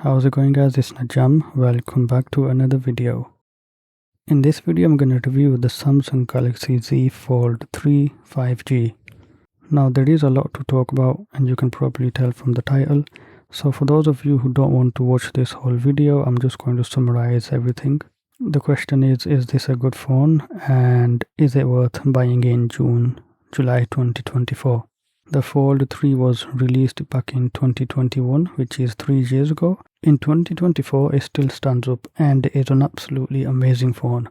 How's it going, guys? It's Najam. Welcome back to another video. In this video I'm going to review the Samsung Galaxy Z Fold 3 5G. Now there is a lot to talk about and you can probably tell from the title. So for those of you who don't want to watch this whole video, I'm just going to summarize everything. The question is this a good phone and is it worth buying in July 2024? The Fold 3 was released back in 2021, which is 3 years ago. In 2024, it still stands up and is an absolutely amazing phone.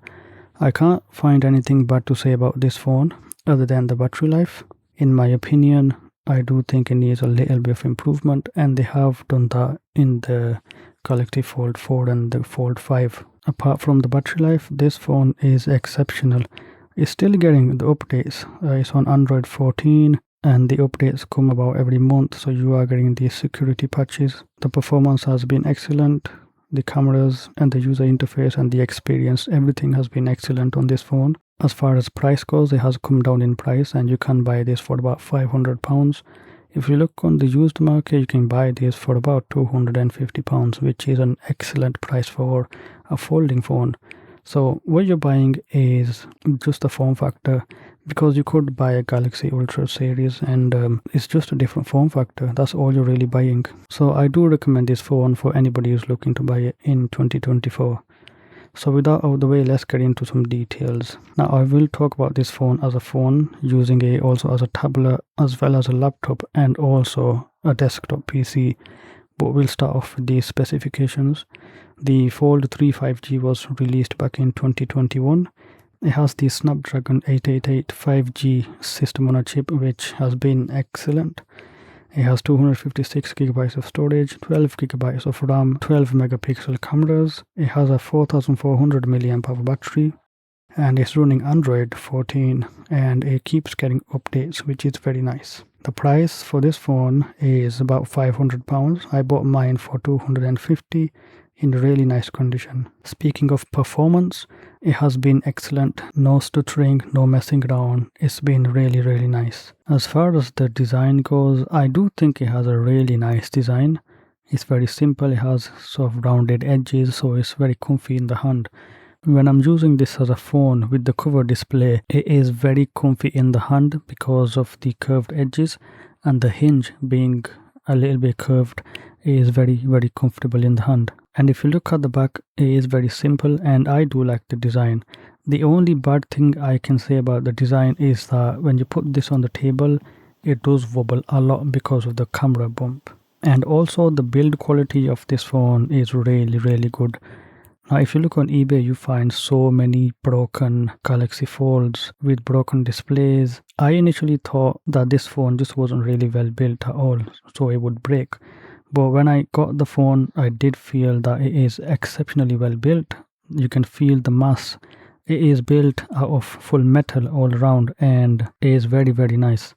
I can't find anything bad to say about this phone other than the battery life. In my opinion, I do think it needs a little bit of improvement, and they have done that in the Galaxy Fold 4 and the Fold 5. Apart from the battery life, this phone is exceptional. It's still getting the updates. It's on Android 14. And the updates come about every month, so you are getting these security patches. The performance has been excellent. The cameras and the user interface and the experience, everything has been excellent on this phone. As far as price goes, it has come down in price and you can buy this for about £500. If you look on the used market, you can buy this for about £250, which is an excellent price for a folding phone. So what you're buying is just a form factor, because you could buy a Galaxy Ultra series and it's just a different form factor. That's all you're really buying. So I do recommend this phone for anybody who's looking to buy it in 2024. So with that out of the way, let's get into some details. Now I will talk about this phone as a phone, using it also as a tablet as well as a laptop and also a desktop PC. But we'll start off with the specifications. The Fold 3 5G was released back in 2021. It has the Snapdragon 888 5G system on a chip, which has been excellent. It has 256 GB of storage, 12 GB of RAM, 12 megapixel cameras. It has a 4400 mAh battery, and it's running Android 14, and it keeps getting updates, which is very nice. The price for this phone is about £500. I bought mine for £250 in really nice condition. Speaking of performance, it has been excellent. No stuttering, no messing around. It's been really nice. As far as the design goes, I do think it has a really nice design. It's very simple. It has sort of rounded edges, so it's very comfy in the hand. When I'm using this as a phone with the cover display, it is very comfy in the hand because of the curved edges, and the hinge being a little bit curved is very comfortable in the hand. And if you look at the back, it is very simple and I do like the design. The only bad thing I can say about the design is that when you put this on the table, it does wobble a lot because of the camera bump. And also the build quality of this phone is really good. Now if you look on eBay, you find so many broken Galaxy Folds with broken displays. I initially thought that this phone just wasn't really well built at all, so it would break. But when I got the phone, I did feel that it is exceptionally well built. You can feel the mass. It is built out of full metal all around and it is very nice.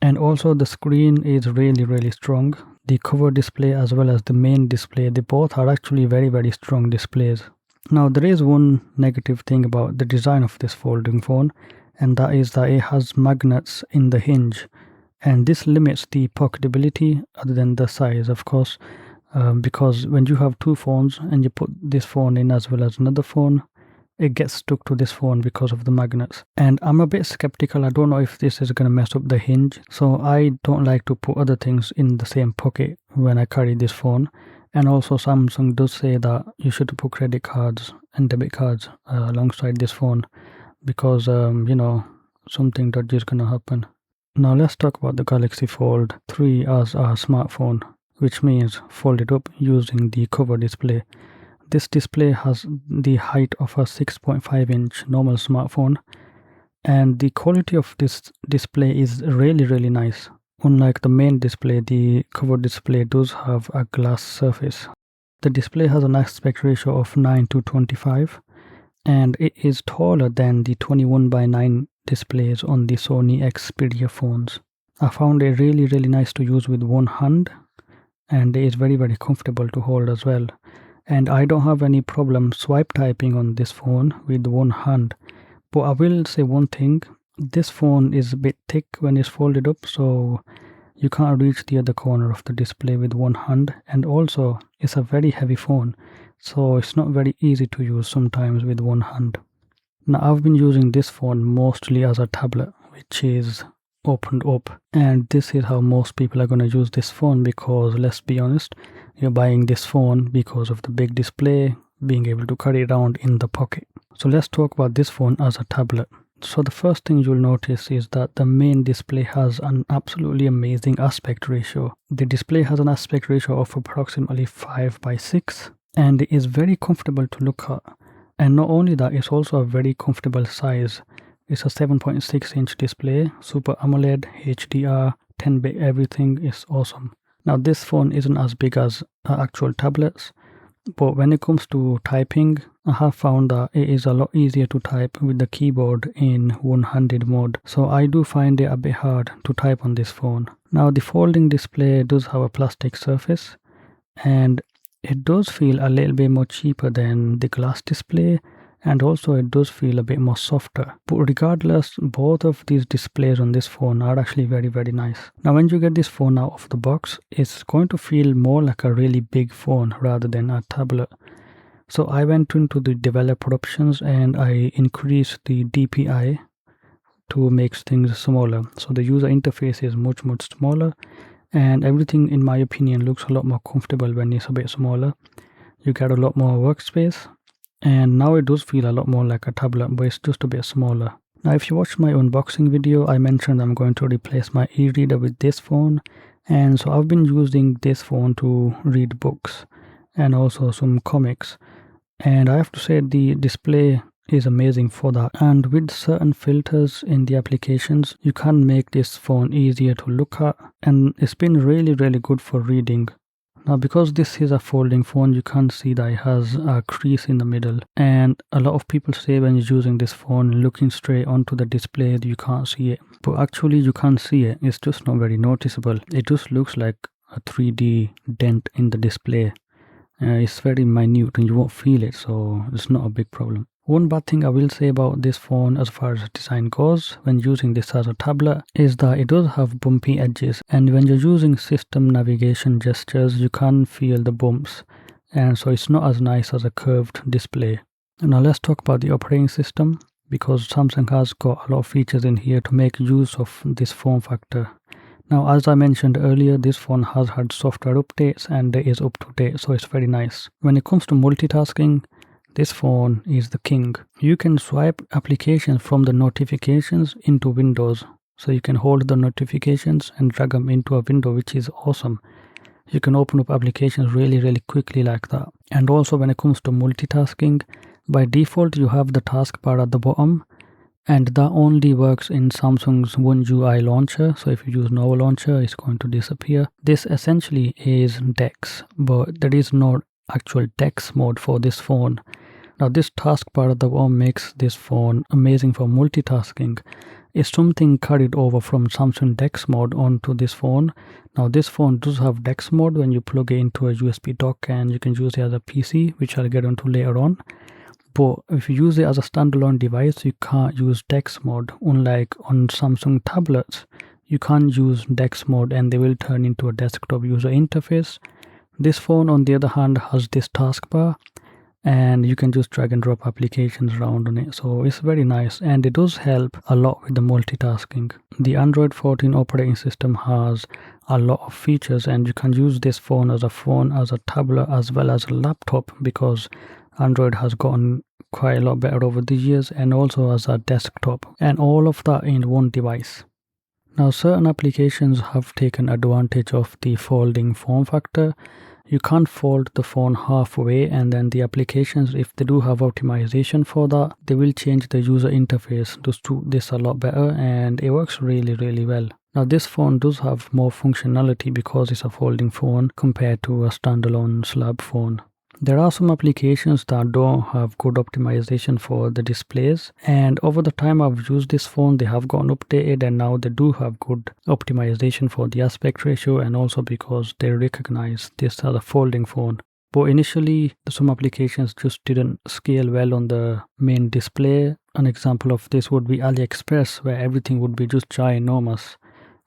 And also the screen is really strong. The cover display as well as the main display, they both are actually very strong displays. Now there is one negative thing about the design of this folding phone, and that is that it has magnets in the hinge. And this limits the pocketability other than the size, of course, because when you have two phones and you put this phone in as well as another phone, it gets stuck to this phone because of the magnets. And I'm a bit skeptical. I don't know if this is going to mess up the hinge, so I don't like to put other things in the same pocket when I carry this phone. And also Samsung does say that you should put credit cards and debit cards alongside this phone because something dodgy is going to happen. Now let's talk about the Galaxy Fold 3 as a smartphone, which means folded up using the cover display. This display has the height of a 6.5-inch normal smartphone, and the quality of this display is really nice. Unlike the main display, the cover display does have a glass surface. The display has an aspect ratio of 9:25, and it is taller than the 21:9 displays on the Sony Xperia phones. I found it really nice to use with one hand, and it is very comfortable to hold as well. And I don't have any problem swipe typing on this phone with one hand. But I will say one thing, this phone is a bit thick when it's folded up, so You can't reach the other corner of the display with one hand, and also it's a very heavy phone, so it's not very easy to use sometimes with one hand. Now I've been using this phone mostly as a tablet, which is opened up, and this is how most people are going to use this phone, because let's be honest, you're buying this phone because of the big display, being able to carry it around in the pocket. So let's talk about this phone as a tablet. So the first thing you'll notice is that the main display has an absolutely amazing aspect ratio. The display has an aspect ratio of approximately 5:6, and it is very comfortable to look at. And not only that, it's also a very comfortable size. It's a 7.6-inch display, Super AMOLED, HDR, 10-bit everything is awesome. Now this phone isn't as big as actual tablets, but when it comes to typing, I have found that it is a lot easier to type with the keyboard in one-handed mode. So I do find it a bit hard to type on this phone. Now the folding display does have a plastic surface, and it does feel a little bit more cheaper than the glass display, and also it does feel a bit more softer. But regardless, both of these displays on this phone are actually very nice. Now when you get this phone out of the box, it's going to feel more like a really big phone rather than a tablet. So I went into the developer options and I increased the DPI to make things smaller. So the user interface is much smaller, and everything in my opinion looks a lot more comfortable when it's a bit smaller. You get a lot more workspace, and now it does feel a lot more like a tablet, but it's just a bit smaller. Now if you watched my unboxing video, I mentioned I'm going to replace my e-reader with this phone, and so I've been using this phone to read books and also some comics, and I have to say the display is amazing for that. And with certain filters in the applications, you can make this phone easier to look at, and it's been really good for reading. Now because this is a folding phone, you can see that it has a crease in the middle, and a lot of people say when you're using this phone looking straight onto the display you can't see it, but actually you can see it. It's just not very noticeable. It just looks like a 3D dent in the display. It's very minute and you won't feel it, so it's not a big problem. One bad thing I will say about this phone as far as design goes when using this as a tablet is that it does have bumpy edges, and when you're using system navigation gestures you can feel the bumps, and so it's not as nice as a curved display. Now let's talk about the operating system, because Samsung has got a lot of features in here to make use of this form factor. Now as I mentioned earlier, this phone has had software updates and it is up to date, so it's very nice. When it comes to multitasking, this phone is the king. You can swipe applications from the notifications into windows. So you can hold the notifications and drag them into a window, which is awesome. You can open up applications really quickly like that. And also when it comes to multitasking, by default you have the taskbar at the bottom, and that only works in Samsung's OneUI launcher. So if you use Nova launcher, it's going to disappear. This essentially is DeX, but there is no actual DeX mode for this phone. Now this taskbar at the bottom makes this phone amazing for multitasking. It's something carried over from Samsung DeX mode onto this phone. Now this phone does have DeX mode when you plug it into a USB dock, and you can use it as a PC, which I'll get onto later on. But if you use it as a standalone device, you can't use DeX mode. Unlike on Samsung tablets, you can use DeX mode and they will turn into a desktop user interface. This phone on the other hand has this taskbar, and you can just drag and drop applications around on it, so it's very nice, and it does help a lot with the multitasking. The Android 14 operating system has a lot of features, and you can use this phone, as a tablet as well as a laptop, because Android has gotten quite a lot better over the years, and also as a desktop, and all of that in one device. Now certain applications have taken advantage of the folding form factor. You can't fold the phone halfway, and then the applications, if they do have optimization for that, they will change the user interface to suit this a lot better, and it works really well. Now this phone does have more functionality because it's a folding phone compared to a standalone slab phone. There are some applications that don't have good optimization for the displays, and over the time I've used this phone, they have gotten updated, and now they do have good optimization for the aspect ratio, and also because they recognize this as a folding phone. But initially some applications just didn't scale well on the main display. An example of this would be AliExpress, where everything would be just ginormous,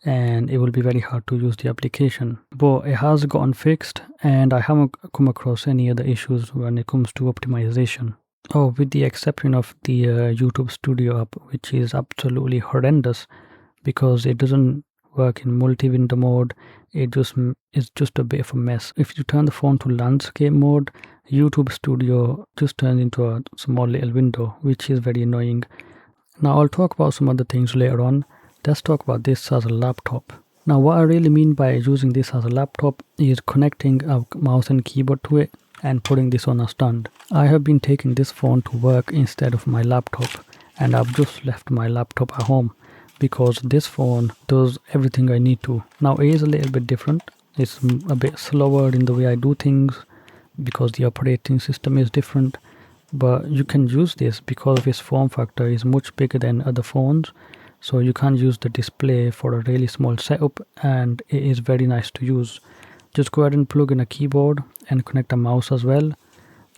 and it will be very hard to use the application. But it has gotten fixed, and I haven't come across any other issues when it comes to optimization. Oh, with the exception of the YouTube Studio app, which is absolutely horrendous because it doesn't work in multi-window mode. It just is just a bit of a mess. If you turn the phone to landscape mode, YouTube Studio just turns into a small little window, which is very annoying. Now I'll talk about some other things later on. Let's talk about this as a laptop. Now what I really mean by using this as a laptop is connecting a mouse and keyboard to it and putting this on a stand. I have been taking this phone to work instead of my laptop, and I've just left my laptop at home because this phone does everything I need to. Now it is a little bit different. It's a bit slower in the way I do things because the operating system is different, but you can use this because its form factor is much bigger than other phones, so you can use the display for a really small setup, and it is very nice to use. Just go ahead and plug in a keyboard and connect a mouse as well,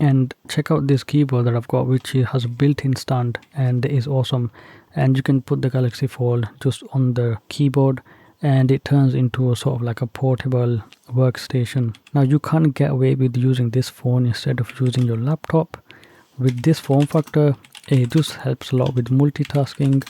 and check out this keyboard that I've got, which has a built-in stand, and it is awesome. And you can put the Galaxy Fold just on the keyboard and it turns into a sort of like a portable workstation. Now you can't get away with using this phone instead of using your laptop. With this form factor, it just helps a lot with multitasking.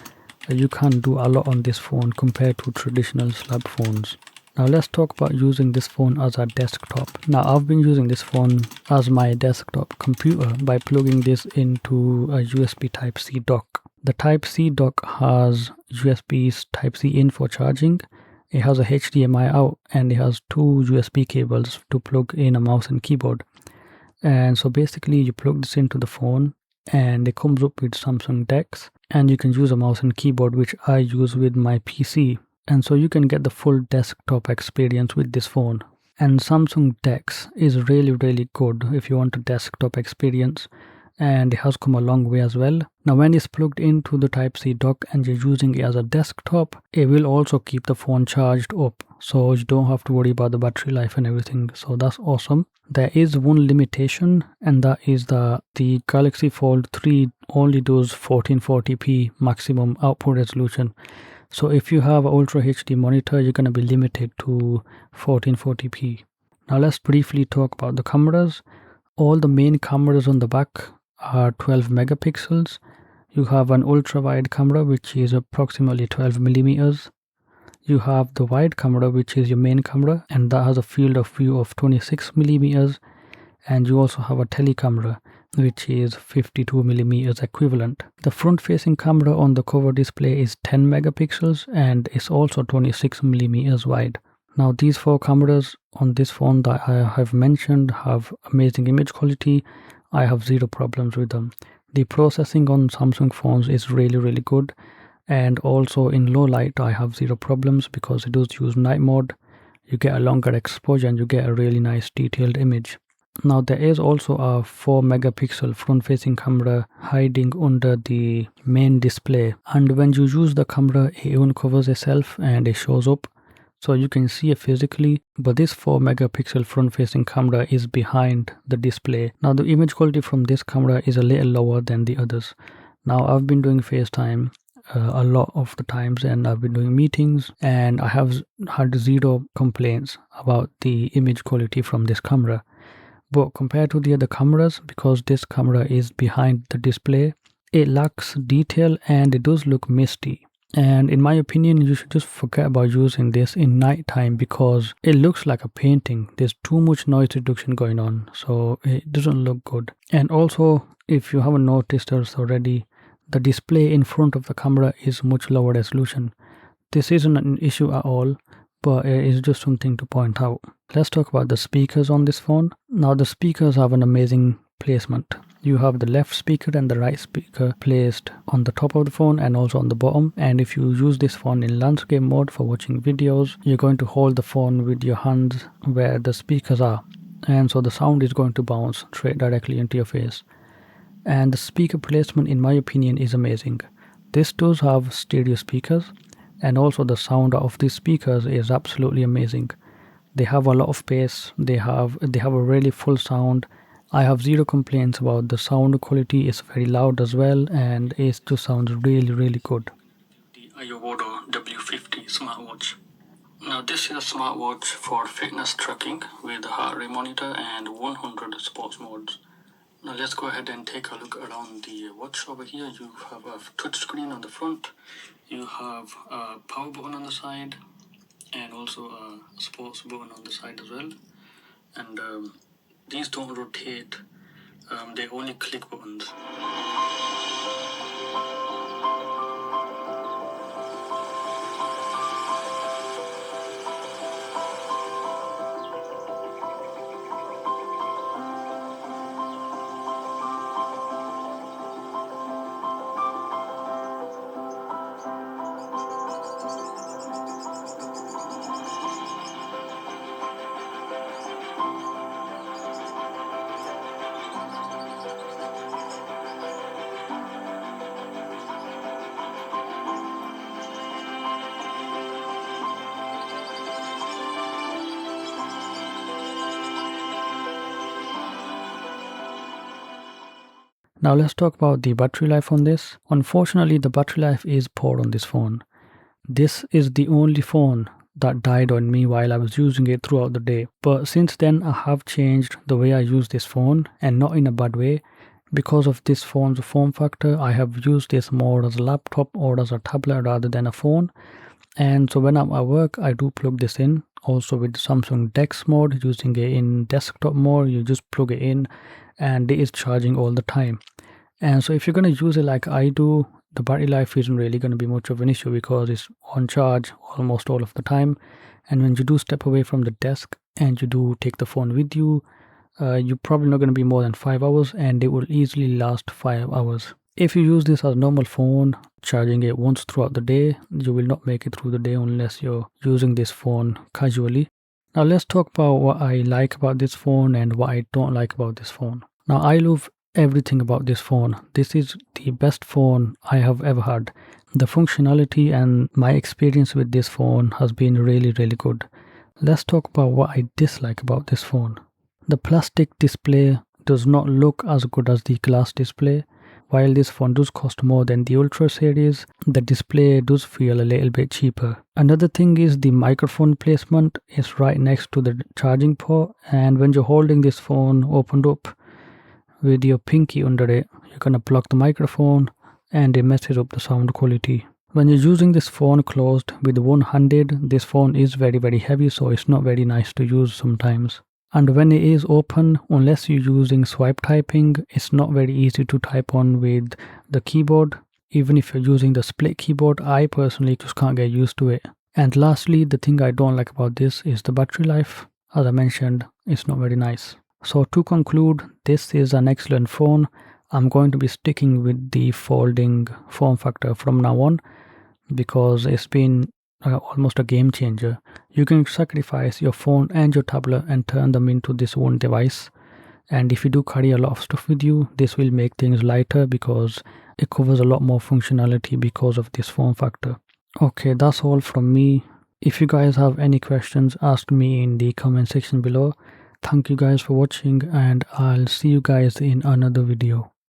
You can do a lot on this phone compared to traditional slab phones. Now let's talk about using this phone as a desktop. Now I've been using this phone as my desktop computer by plugging this into a USB Type-C dock. The Type-C dock has USB Type-C in for charging. It has a HDMI out and it has two USB cables to plug in a mouse and keyboard. And so basically you plug this into the phone and it comes up with Samsung DeX, and you can use a mouse and keyboard, which I use with my PC. And so you can get the full desktop experience with this phone. And Samsung DeX is really good if you want a desktop experience, and it has come a long way as well. Now when it's plugged into the Type-C dock and you're using it as a desktop, it will also keep the phone charged up, so you don't have to worry about the battery life and everything. So that's awesome. There is one limitation, and that is that the Galaxy Fold 3 only does 1440p maximum output resolution. So if you have an Ultra HD monitor, you're going to be limited to 1440p. Now let's briefly talk about the cameras. All the main cameras on the back are 12 megapixels. You have an ultra wide camera, which is approximately 12 millimeters. You have the wide camera, which is your main camera, and that has a field of view of 26 millimeters. And you also have a telecamera, which is 52 millimeters equivalent. The front facing camera on the cover display is 10 megapixels and it's also 26 millimeters wide. Now these four cameras on this phone that I have mentioned have amazing image quality. I have zero problems with them. The processing on Samsung phones is really good, and also in low light I have zero problems because it does use night mode. You get a longer exposure and you get a really nice detailed image. Now there is also a 4 megapixel front facing camera hiding under the main display, and when you use the camera it uncovers itself and it shows up, so you can see it physically, but this 4 megapixel front facing camera is behind the display. Now the image quality from this camera is a little lower than the others. Now I've been doing FaceTime a lot of the times, and I've been doing meetings, and I have had zero complaints about the image quality from this camera. But compared to the other cameras, because this camera is behind the display, it lacks detail and it does look misty. And in my opinion, you should just forget about using this in nighttime because it looks like a painting. There's too much noise reduction going on, so it doesn't look good. And also, if you haven't noticed this already, the display in front of the camera is much lower resolution. This isn't an issue at all, but it is just something to point out. Let's talk about the speakers on this phone. Now the speakers have an amazing placement. You have the left speaker and the right speaker placed on the top of the phone and also on the bottom. And if you use this phone in landscape mode for watching videos, you're going to hold the phone with your hands where the speakers are. And so the sound is going to bounce straight directly into your face. And the speaker placement, in my opinion, is amazing. This does have stereo speakers, and also the sound of these speakers is absolutely amazing. They have a lot of bass, they have a really full sound. I have zero complaints about the sound quality. It's very loud as well, and it just sounds really good. The Iowodo W50 50 smartwatch. Now this is a smartwatch for fitness tracking with a heart rate monitor and 100 sports modes. Now let's go ahead and take a look around the watch. Over here you have a touch screen on the front, you have a power button on the side, and also a sports button on the side as well. And these don't rotate, they only click buttons. Now let's talk about the battery life on this. Unfortunately, the battery life is poor on this phone. This is the only phone that died on me while I was using it throughout the day. But since then, I have changed the way I use this phone, and not in a bad way. Because of this phone's form factor, I have used this more as a laptop or as a tablet rather than a phone. And so when I'm at work, I do plug this in. Also with Samsung Dex mode, using it in desktop mode, you just plug it in and it is charging all the time. And so if you're going to use it like I do, the battery life isn't really going to be much of an issue because it's on charge almost all of the time. And when you do step away from the desk and you do take the phone with you, you're probably not going to be more than 5 hours, and it will easily last 5 hours. If you use this as a normal phone, charging it once throughout the day, you will not make it through the day unless you're using this phone casually. Now let's talk about what I like about this phone and what I don't like about this phone. Now I love everything about this phone. This is the best phone I have ever had. The functionality and my experience with this phone has been really good. Let's talk about what I dislike about this phone. The plastic display does not look as good as the glass display. While this phone does cost more than the Ultra series, the display does feel a little bit cheaper. Another thing is the microphone placement is right next to the charging port, and when you're holding this phone opened up with your pinky under it, you're gonna block the microphone and it messes up the sound quality. When you're using this phone closed with one-handed, this phone is very heavy, so it's not very nice to use sometimes. And when it is open, unless you're using swipe typing, it's not very easy to type on with the keyboard. Even if you're using the split keyboard, I personally just can't get used to it. And lastly, the thing I don't like about this is the battery life. As I mentioned, it's not very nice. So to conclude, this is an excellent phone. I'm going to be sticking with the folding form factor from now on because it's been almost a game changer. You can sacrifice your phone and your tablet and turn them into this one device. And if you do carry a lot of stuff with you, this will make things lighter because it covers a lot more functionality because of this form factor. Okay, that's all from me. If you guys have any questions, ask me in the comment section below. Thank you guys for watching, and I'll see you guys in another video.